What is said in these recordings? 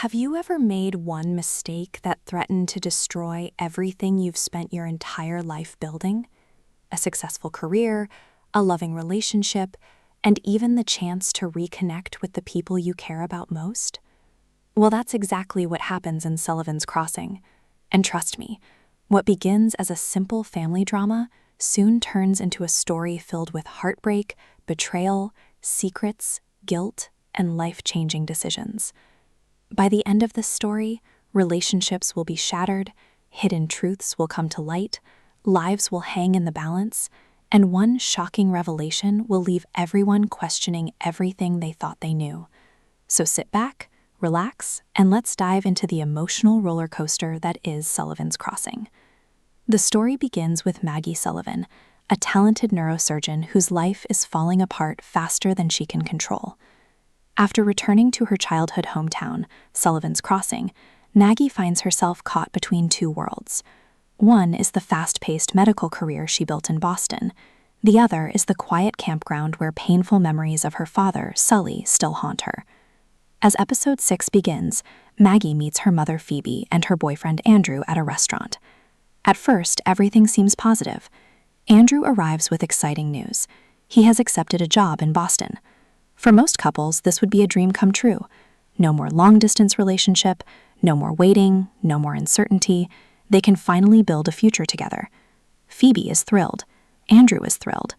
Have you ever made one mistake that threatened to destroy everything you've spent your entire life building? A successful career, a loving relationship, and even the chance to reconnect with the people you care about most? Well, that's exactly what happens in Sullivan's Crossing. And trust me, what begins as a simple family drama soon turns into a story filled with heartbreak, betrayal, secrets, guilt, and life-changing decisions. By the end of this story, relationships will be shattered, hidden truths will come to light, lives will hang in the balance, and one shocking revelation will leave everyone questioning everything they thought they knew. So sit back, relax, and let's dive into the emotional roller coaster that is Sullivan's Crossing. The story begins with Maggie Sullivan, a talented neurosurgeon whose life is falling apart faster than she can control. After returning to her childhood hometown, Sullivan's Crossing, Maggie finds herself caught between two worlds. One is the fast-paced medical career she built in Boston. The other is the quiet campground where painful memories of her father, Sully, still haunt her. As episode 6 begins, Maggie meets her mother Phoebe and her boyfriend Andrew at a restaurant. At first, everything seems positive. Andrew arrives with exciting news. He has accepted a job in Boston. For most couples, this would be a dream come true. No more long-distance relationship, no more waiting, no more uncertainty. They can finally build a future together. Phoebe is thrilled. Andrew is thrilled.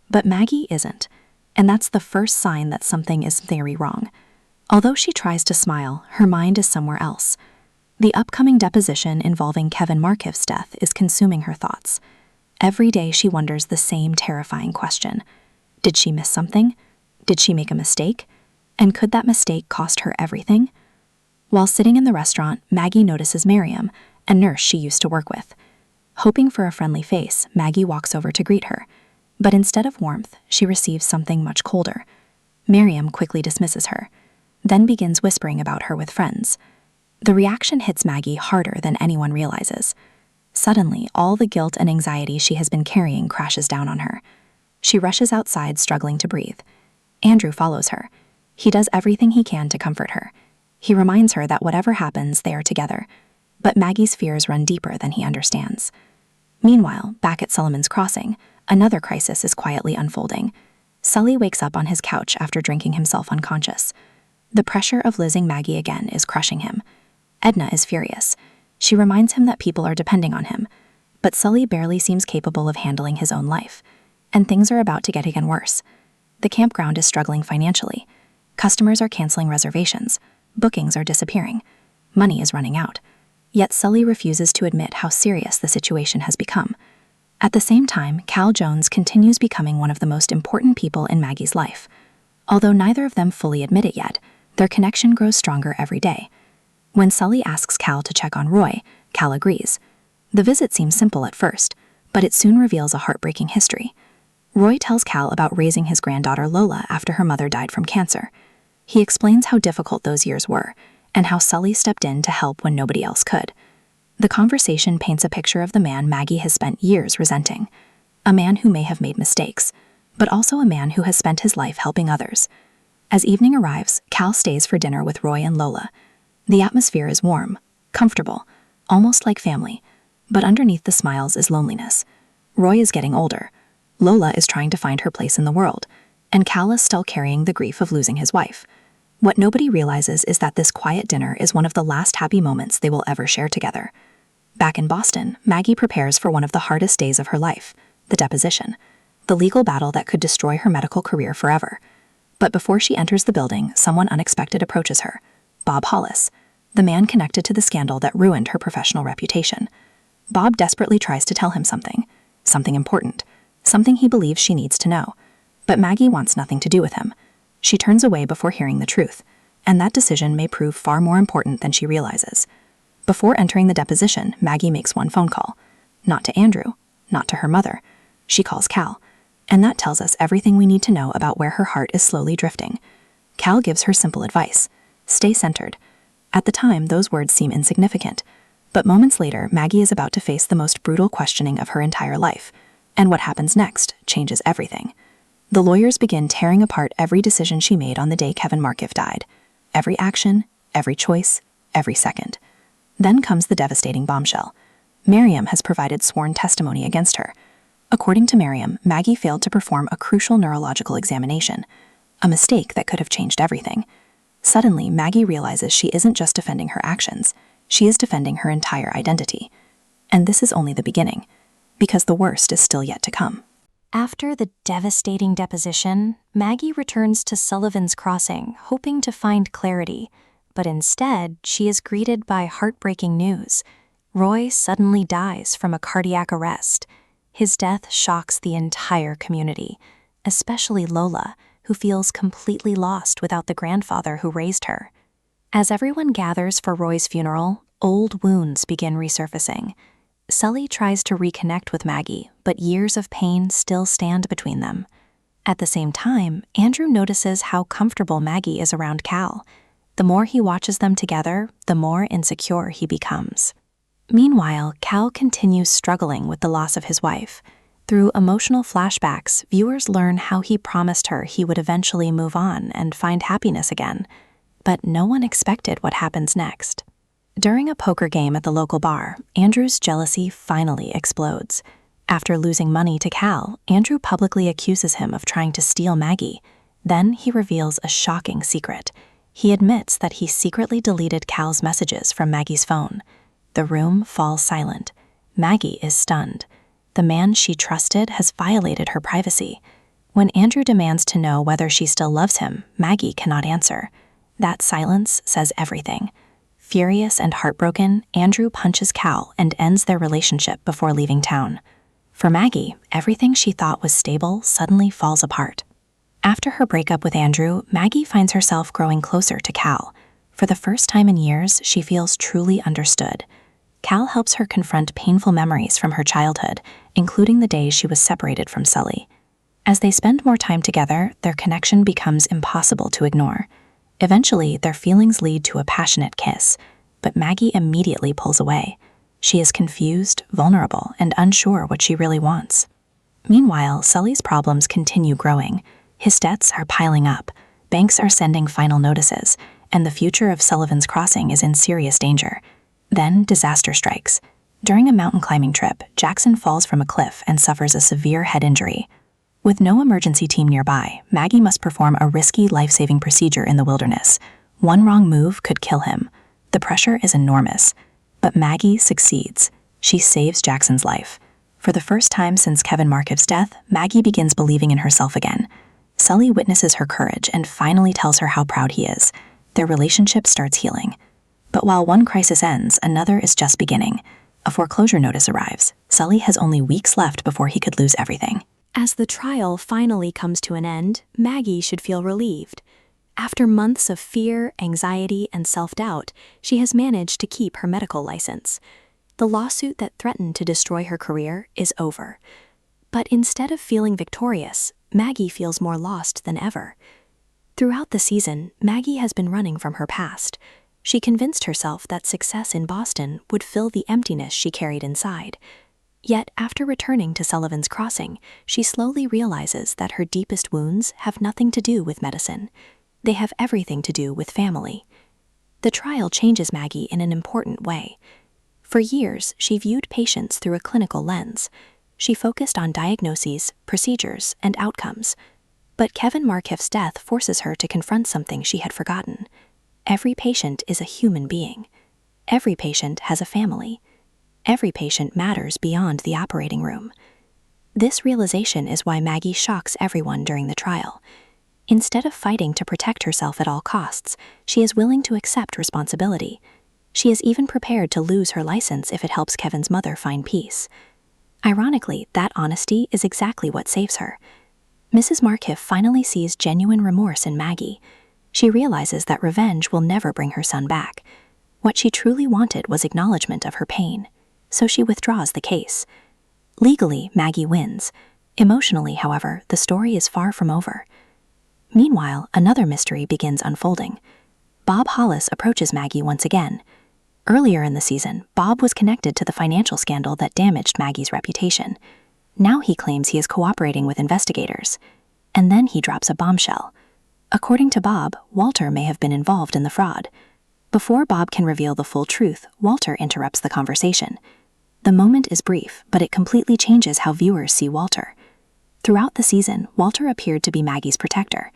But Maggie isn't. And that's the first sign that something is very wrong. Although she tries to smile, her mind is somewhere else. The upcoming deposition involving Kevin Markiff's death is consuming her thoughts. Every day she wonders the same terrifying question. Did she miss something? Did she make a mistake? And could that mistake cost her everything? While sitting in the restaurant, Maggie notices Miriam, a nurse she used to work with. Hoping for a friendly face, Maggie walks over to greet her. But instead of warmth, she receives something much colder. Miriam quickly dismisses her, then begins whispering about her with friends. The reaction hits Maggie harder than anyone realizes. Suddenly, all the guilt and anxiety she has been carrying crashes down on her. She rushes outside, struggling to breathe. Andrew follows her. He does everything he can to comfort her. He reminds her that whatever happens, they are together. But Maggie's fears run deeper than he understands. Meanwhile, back at Sullivan's Crossing, another crisis is quietly unfolding. Sully wakes up on his couch after drinking himself unconscious. The pressure of losing Maggie again is crushing him. Edna is furious. She reminds him that people are depending on him. But Sully barely seems capable of handling his own life. And things are about to get again worse. The campground is struggling financially. Customers are canceling reservations. Bookings are disappearing. Money is running out. Yet Sully refuses to admit how serious the situation has become. At the same time, Cal Jones continues becoming one of the most important people in Maggie's life. Although neither of them fully admit it yet, their connection grows stronger every day. When Sully asks Cal to check on Roy, Cal agrees. The visit seems simple at first, but it soon reveals a heartbreaking history. Roy tells Cal about raising his granddaughter Lola after her mother died from cancer. He explains how difficult those years were, and how Sully stepped in to help when nobody else could. The conversation paints a picture of the man Maggie has spent years resenting. A man who may have made mistakes, but also a man who has spent his life helping others. As evening arrives, Cal stays for dinner with Roy and Lola. The atmosphere is warm, comfortable, almost like family, but underneath the smiles is loneliness. Roy is getting older. Lola is trying to find her place in the world, and Cal is still carrying the grief of losing his wife. What nobody realizes is that this quiet dinner is one of the last happy moments they will ever share together. Back in Boston, Maggie prepares for one of the hardest days of her life, the deposition, the legal battle that could destroy her medical career forever. But before she enters the building, someone unexpected approaches her, Bob Hollis, the man connected to the scandal that ruined her professional reputation. Bob desperately tries to tell him something important, something he believes she needs to know. But Maggie wants nothing to do with him. She turns away before hearing the truth, and that decision may prove far more important than she realizes. Before entering the deposition, Maggie makes one phone call. Not to Andrew, not to her mother. She calls Cal, and that tells us everything we need to know about where her heart is slowly drifting. Cal gives her simple advice. Stay centered. At the time, those words seem insignificant, but moments later, Maggie is about to face the most brutal questioning of her entire life. And what happens next changes everything. The lawyers begin tearing apart every decision she made on the day Kevin Markiff died. Every action, every choice, every second. Then comes the devastating bombshell. Miriam has provided sworn testimony against her. According to Miriam, Maggie failed to perform a crucial neurological examination, a mistake that could have changed everything. Suddenly, Maggie realizes she isn't just defending her actions, she is defending her entire identity. And this is only the beginning, because the worst is still yet to come. After the devastating deposition, Maggie returns to Sullivan's Crossing, hoping to find clarity, but instead, she is greeted by heartbreaking news. Roy suddenly dies from a cardiac arrest. His death shocks the entire community, especially Lola, who feels completely lost without the grandfather who raised her. As everyone gathers for Roy's funeral, old wounds begin resurfacing. Sully tries to reconnect with Maggie, but years of pain still stand between them. At the same time, Andrew notices how comfortable Maggie is around Cal. The more he watches them together, the more insecure he becomes. Meanwhile, Cal continues struggling with the loss of his wife. Through emotional flashbacks, viewers learn how he promised her he would eventually move on and find happiness again. But no one expected what happens next. During a poker game at the local bar, Andrew's jealousy finally explodes. After losing money to Cal, Andrew publicly accuses him of trying to steal Maggie. Then he reveals a shocking secret. He admits that he secretly deleted Cal's messages from Maggie's phone. The room falls silent. Maggie is stunned. The man she trusted has violated her privacy. When Andrew demands to know whether she still loves him, Maggie cannot answer. That silence says everything. Furious and heartbroken, Andrew punches Cal and ends their relationship before leaving town. For Maggie, everything she thought was stable suddenly falls apart. After her breakup with Andrew, Maggie finds herself growing closer to Cal. For the first time in years, she feels truly understood. Cal helps her confront painful memories from her childhood, including the days she was separated from Sully. As they spend more time together, their connection becomes impossible to ignore. Eventually, their feelings lead to a passionate kiss, but Maggie immediately pulls away. She is confused, vulnerable, and unsure what she really wants. Meanwhile, Sully's problems continue growing. His debts are piling up, banks are sending final notices, and the future of Sullivan's Crossing is in serious danger. Then, disaster strikes. During a mountain climbing trip, Jackson falls from a cliff and suffers a severe head injury. With no emergency team nearby, Maggie must perform a risky life-saving procedure in the wilderness. One wrong move could kill him. The pressure is enormous. But Maggie succeeds. She saves Jackson's life. For the first time since Kevin Markiff's death, Maggie begins believing in herself again. Sully witnesses her courage and finally tells her how proud he is. Their relationship starts healing. But while one crisis ends, another is just beginning. A foreclosure notice arrives. Sully has only weeks left before he could lose everything. As the trial finally comes to an end, Maggie should feel relieved. After months of fear, anxiety, and self-doubt, she has managed to keep her medical license. The lawsuit that threatened to destroy her career is over. But instead of feeling victorious, Maggie feels more lost than ever. Throughout the season, Maggie has been running from her past. She convinced herself that success in Boston would fill the emptiness she carried inside. Yet, after returning to Sullivan's Crossing, she slowly realizes that her deepest wounds have nothing to do with medicine. They have everything to do with family. The trial changes Maggie in an important way. For years, she viewed patients through a clinical lens. She focused on diagnoses, procedures, and outcomes. But Kevin Markiff's death forces her to confront something she had forgotten. Every patient is a human being. Every patient has a family. Every patient matters beyond the operating room. This realization is why Maggie shocks everyone during the trial. Instead of fighting to protect herself at all costs, she is willing to accept responsibility. She is even prepared to lose her license if it helps Kevin's mother find peace. Ironically, that honesty is exactly what saves her. Mrs. Markiff finally sees genuine remorse in Maggie. She realizes that revenge will never bring her son back. What she truly wanted was acknowledgement of her pain. So she withdraws the case. Legally, Maggie wins. Emotionally, however, the story is far from over. Meanwhile, another mystery begins unfolding. Bob Hollis approaches Maggie once again. Earlier in the season, Bob was connected to the financial scandal that damaged Maggie's reputation. Now he claims he is cooperating with investigators. And then he drops a bombshell. According to Bob, Walter may have been involved in the fraud. Before Bob can reveal the full truth, Walter interrupts the conversation. The moment is brief, but it completely changes how viewers see Walter. Throughout the season, Walter appeared to be Maggie's protector.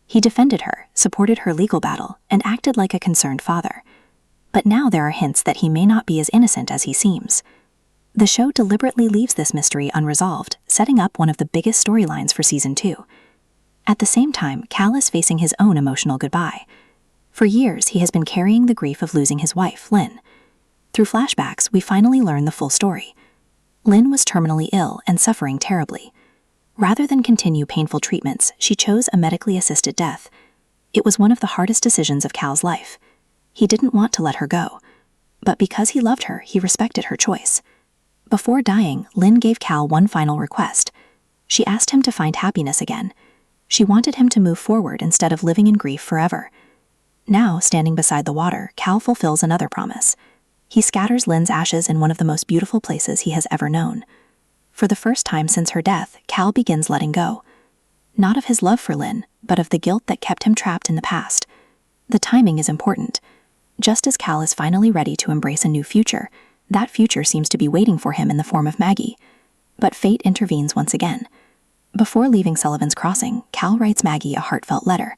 He defended her, supported her legal battle, and acted like a concerned father. But now there are hints that he may not be as innocent as he seems. The show deliberately leaves this mystery unresolved, setting up one of the biggest storylines for Season 2. At the same time, Cal is facing his own emotional goodbye. For years, he has been carrying the grief of losing his wife, Lynn. Through flashbacks, we finally learn the full story. Lynn was terminally ill and suffering terribly. Rather than continue painful treatments, she chose a medically assisted death. It was one of the hardest decisions of Cal's life. He didn't want to let her go, but because he loved her, he respected her choice. Before dying, Lynn gave Cal one final request. She asked him to find happiness again. She wanted him to move forward instead of living in grief forever. Now, standing beside the water, Cal fulfills another promise. He scatters Lynn's ashes in one of the most beautiful places he has ever known. For the first time since her death, Cal begins letting go. Not of his love for Lynn, but of the guilt that kept him trapped in the past. The timing is important. Just as Cal is finally ready to embrace a new future, that future seems to be waiting for him in the form of Maggie. But fate intervenes once again. Before leaving Sullivan's Crossing, Cal writes Maggie a heartfelt letter.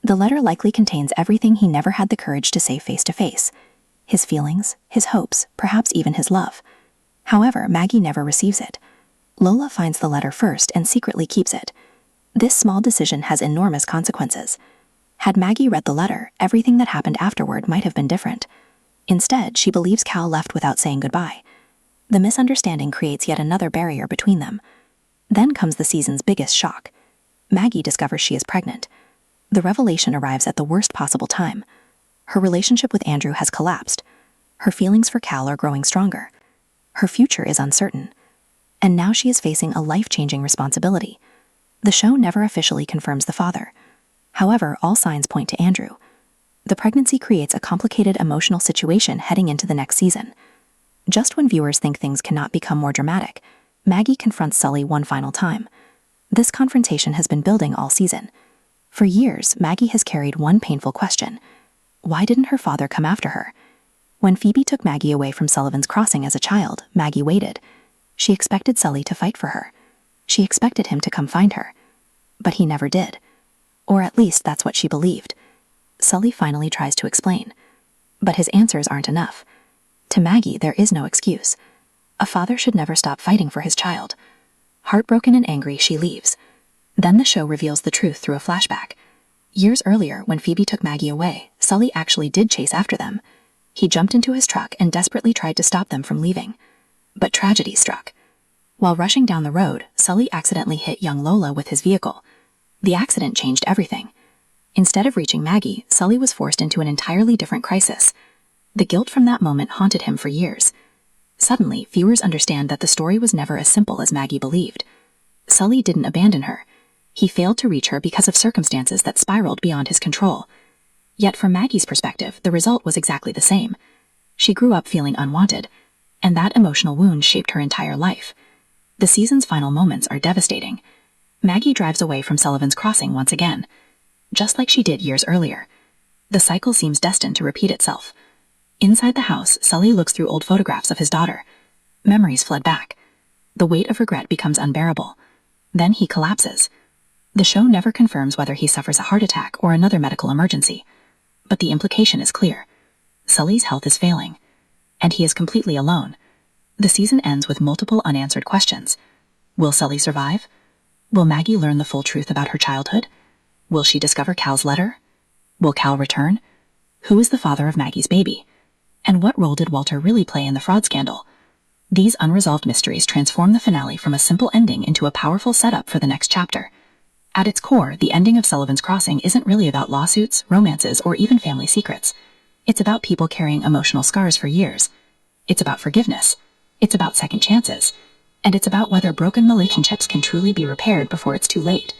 The letter likely contains everything he never had the courage to say face to face. His feelings, his hopes, perhaps even his love. However, Maggie never receives it. Lola finds the letter first and secretly keeps it. This small decision has enormous consequences. Had Maggie read the letter, everything that happened afterward might have been different. Instead, she believes Cal left without saying goodbye. The misunderstanding creates yet another barrier between them. Then comes the season's biggest shock. Maggie discovers she is pregnant. The revelation arrives at the worst possible time. Her relationship with Andrew has collapsed. Her feelings for Cal are growing stronger. Her future is uncertain. And now she is facing a life-changing responsibility. The show never officially confirms the father. However, all signs point to Andrew. The pregnancy creates a complicated emotional situation heading into the next season. Just when viewers think things cannot become more dramatic, Maggie confronts Sully one final time. This confrontation has been building all season. For years, Maggie has carried one painful question. Why didn't her father come after her? When Phoebe took Maggie away from Sullivan's Crossing as a child, Maggie waited. She expected Sully to fight for her. She expected him to come find her. But he never did. Or at least that's what she believed. Sully finally tries to explain. But his answers aren't enough. To Maggie, there is no excuse. A father should never stop fighting for his child. Heartbroken and angry, she leaves. Then the show reveals the truth through a flashback. Years earlier, when Phoebe took Maggie away, Sully actually did chase after them. He jumped into his truck and desperately tried to stop them from leaving. But tragedy struck. While rushing down the road, Sully accidentally hit young Lola with his vehicle. The accident changed everything. Instead of reaching Maggie, Sully was forced into an entirely different crisis. The guilt from that moment haunted him for years. Suddenly, viewers understand that the story was never as simple as Maggie believed. Sully didn't abandon her. He failed to reach her because of circumstances that spiraled beyond his control. Yet from Maggie's perspective, the result was exactly the same. She grew up feeling unwanted, and that emotional wound shaped her entire life. The season's final moments are devastating. Maggie drives away from Sullivan's Crossing once again, just like she did years earlier. The cycle seems destined to repeat itself. Inside the house, Sully looks through old photographs of his daughter. Memories flood back. The weight of regret becomes unbearable. Then he collapses. The show never confirms whether he suffers a heart attack or another medical emergency. But the implication is clear. Sully's health is failing, and he is completely alone. The season ends with multiple unanswered questions. Will Sully survive? Will Maggie learn the full truth about her childhood? Will she discover Cal's letter? Will Cal return? Who is the father of Maggie's baby? And what role did Walter really play in the fraud scandal? These unresolved mysteries transform the finale from a simple ending into a powerful setup for the next chapter. At its core, the ending of Sullivan's Crossing isn't really about lawsuits, romances, or even family secrets. It's about people carrying emotional scars for years. It's about forgiveness. It's about second chances. And it's about whether broken relationships can truly be repaired before it's too late.